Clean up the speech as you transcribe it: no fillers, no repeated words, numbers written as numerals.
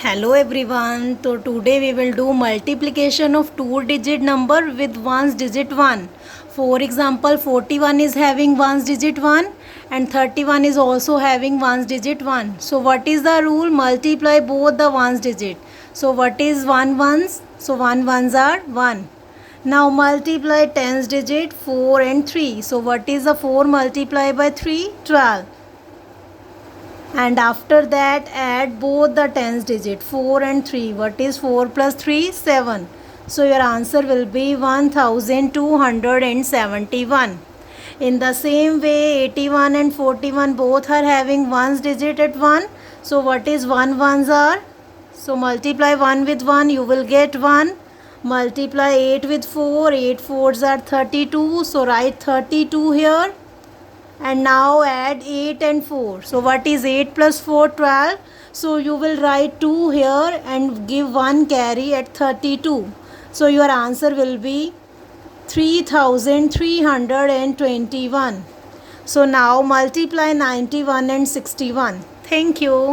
Hello everyone. So today we will do multiplication of two-digit number with ones digit 1. For example, 41 is having ones digit 1 and 31 is also having ones digit 1. So what is the rule? Multiply both the ones digit. So what is 1 ones? So 1 ones are 1. Now multiply tens digit 4 and 3. So what is the 4 multiplied by 3? 12. And after that add both the tens digit 4 and 3. What is 4 plus 3? 7. So your answer will be 1271. In the same way 81 and 41 both are having ones digit at 1. So what is 1 ones are? So multiply 1 with 1, you will get 1. Multiply 8 with 4, 8 fours are 32. So write 32 here. And now add 8 and 4. So what is 8 plus 4? 12. So you will write 2 here and give 1 carry at 32. So your answer will be 3321. So now multiply 91 and 61. Thank you.